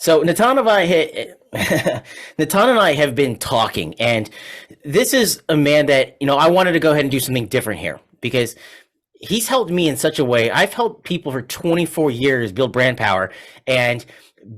So Natan and Natan and I have been talking, and this is a man that I wanted to go ahead and do something different here because he's helped me in such a way. I've helped people for 24 years build brand power, and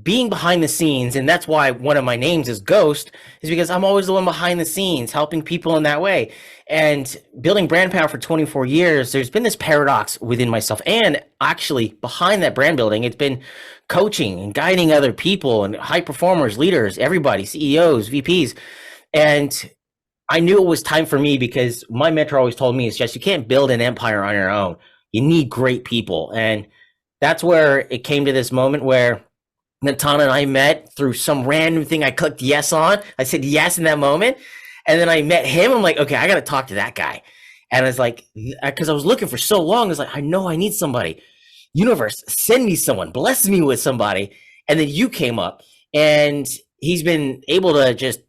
being behind the scenes, and that's why one of my names is Ghost, is because I'm always the one behind the scenes helping people in that way. And building brand power for 24 years, there's been this paradox within myself. And actually, behind that brand building, it's been coaching and guiding other people and high performers, leaders, everybody, CEOs, VPs. And I knew it was time for me because my mentor always told me, it's just you can't build an empire on your own. You need great people. And that's where it came to this moment where Natan and I met through some random thing I clicked yes on. I said yes in that moment. And then I met him. I'm like, okay, I got to talk to that guy. And I was like, because I was looking for so long, I was like, I know I need somebody. Universe, send me someone, bless me with somebody. And then you came up, and he's been able to just,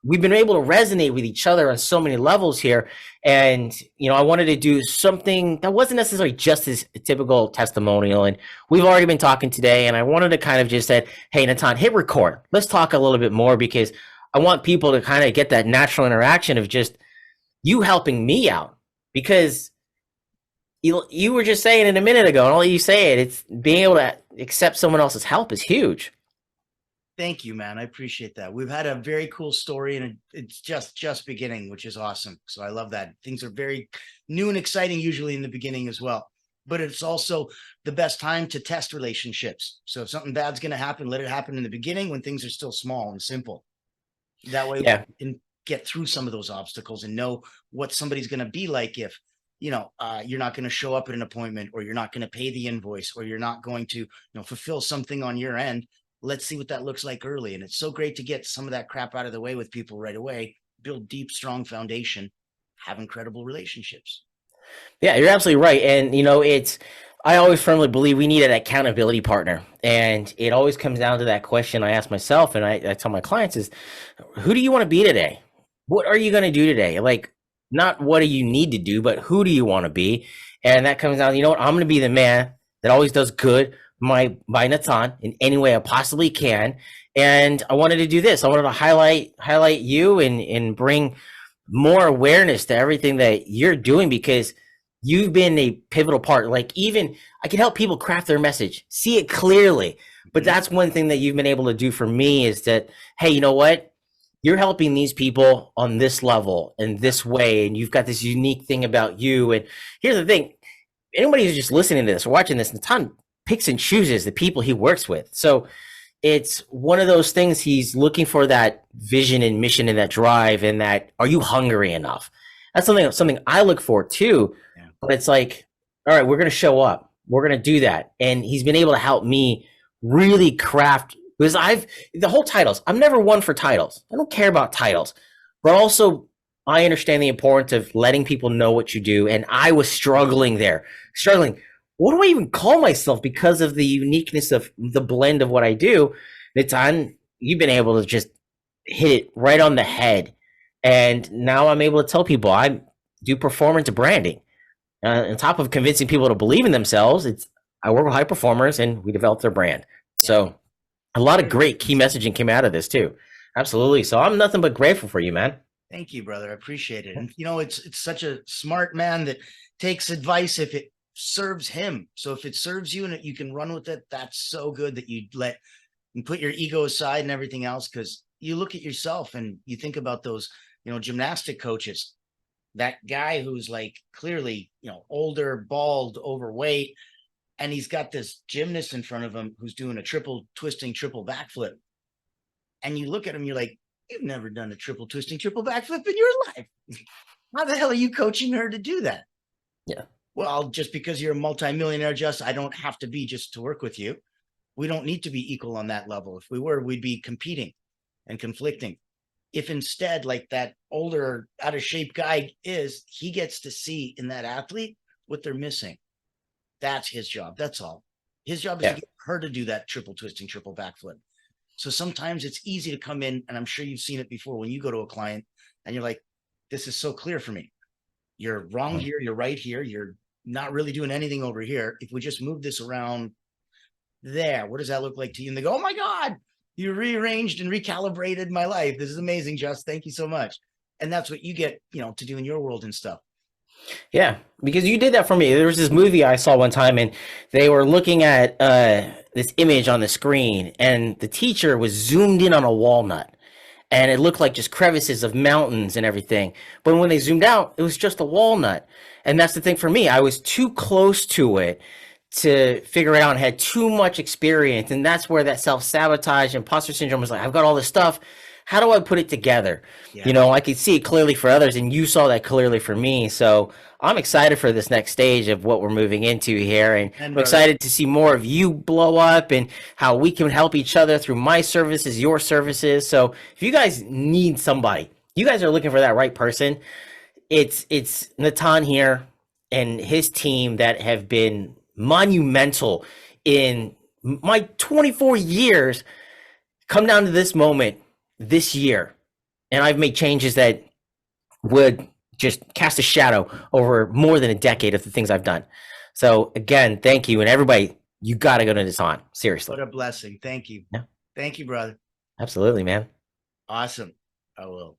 we've been able to resonate with each other on so many levels here. And, I wanted to do something that wasn't necessarily just as a typical testimonial. And we've already been talking today, and I wanted to kind of just say, hey, Natan, hit record. Let's talk a little bit more because I want people to kind of get that natural interaction of just you helping me out. Because you were just saying it a minute ago, and I'll let you say it. It's being able to accept someone else's help is huge. Thank you, man. I appreciate that. We've had a very cool story, and it's just beginning, which is awesome. So I love that. Things are very new and exciting usually in the beginning as well. But it's also the best time to test relationships. So if something bad's going to happen, let it happen in the beginning when things are still small and simple. That way we can get through some of those obstacles and know what somebody's going to be like if, you're not going to show up at an appointment, or you're not going to pay the invoice, or you're not going to, fulfill something on your end. Let's see what that looks like early. And it's so great to get some of that crap out of the way with people right away, build deep, strong foundation, have incredible relationships. Yeah, you're absolutely right. And, I always firmly believe we need an accountability partner. And it always comes down to that question I ask myself, and I tell my clients is, who do you want to be today? What are you going to do today? Like, not what do you need to do, but who do you want to be? And that comes down, what? I'm going to be the man that always does good by Natan in any way I possibly can. And I wanted to do this. I wanted to highlight you and bring more awareness to everything that you're doing, because you've been a pivotal part. Like, even I can help people craft their message, see it clearly. But that's one thing that you've been able to do for me is that, hey, you know what? You're helping these people on this level in this way. And you've got this unique thing about you. And here's the thing. Anybody who's just listening to this or watching this, Natan picks and chooses the people he works with. So it's one of those things. He's looking for that vision and mission and that drive, and that, are you hungry enough? That's something I look for too. Yeah. But it's like, all right, we're going to show up. We're going to do that. And he's been able to help me really craft, because the whole titles, I'm never one for titles. I don't care about titles, but also I understand the importance of letting people know what you do. And I was struggling. What do I even call myself because of the uniqueness of the blend of what I do? You've been able to just hit it right on the head. And now I'm able to tell people I do performance branding. On top of convincing people to believe in themselves, I work with high performers and we develop their brand. Yeah. So a lot of great key messaging came out of this too. Absolutely. So I'm nothing but grateful for you, man. Thank you, brother. I appreciate it. And it's such a smart man that takes advice if it serves him. So if it serves you and you can run with it, that's so good that you put your ego aside and everything else, because you look at yourself and you think about those, gymnastic coaches, that guy who's like clearly, older, bald, overweight, and he's got this gymnast in front of him who's doing a triple backflip. And you look at him, you're like, you've never done a triple backflip in your life. How the hell are you coaching her to do that? Yeah. Well, just because you're a multimillionaire, I don't have to be just to work with you. We don't need to be equal on that level. If we were, we'd be competing and conflicting. If instead, like that older, out of shape guy he gets to see in that athlete what they're missing. That's his job. That's all. His job is to get her to do that triple backflip. So sometimes it's easy to come in, and I'm sure you've seen it before when you go to a client and you're like, this is so clear for me. You're wrong here. You're right here. You're not really doing anything over here. If we just move this around there, what does that look like to you? And they go, oh my God, You rearranged and recalibrated my life. This is amazing, Just. Thank you so much. And that's what you get, to do in your world and stuff. Yeah, because you did that for me. There was this movie I saw one time, and they were looking at this image on the screen, and the teacher was zoomed in on a walnut, and it looked like just crevices of mountains and everything. But when they zoomed out, it was just a walnut. And that's the thing for me. I was too close to it to figure it out and had too much experience. And that's where that self sabotage, imposter syndrome was like, I've got all this stuff. How do I put it together? Yeah. You know, I could see it clearly for others, and you saw that clearly for me. So I'm excited for this next stage of what we're moving into here. And I'm excited to see more of you blow up and how we can help each other through my services, your services. So if you guys need somebody, you guys are looking for that right person, it's Natan here and his team that have been monumental in my 24 years come down to this moment this year. And I've made changes that would just cast a shadow over more than a decade of the things I've done. So again, thank you. And everybody, you got to go to Natan. Seriously. What a blessing. Thank you. Yeah. Thank you, brother. Absolutely, man. Awesome. I will.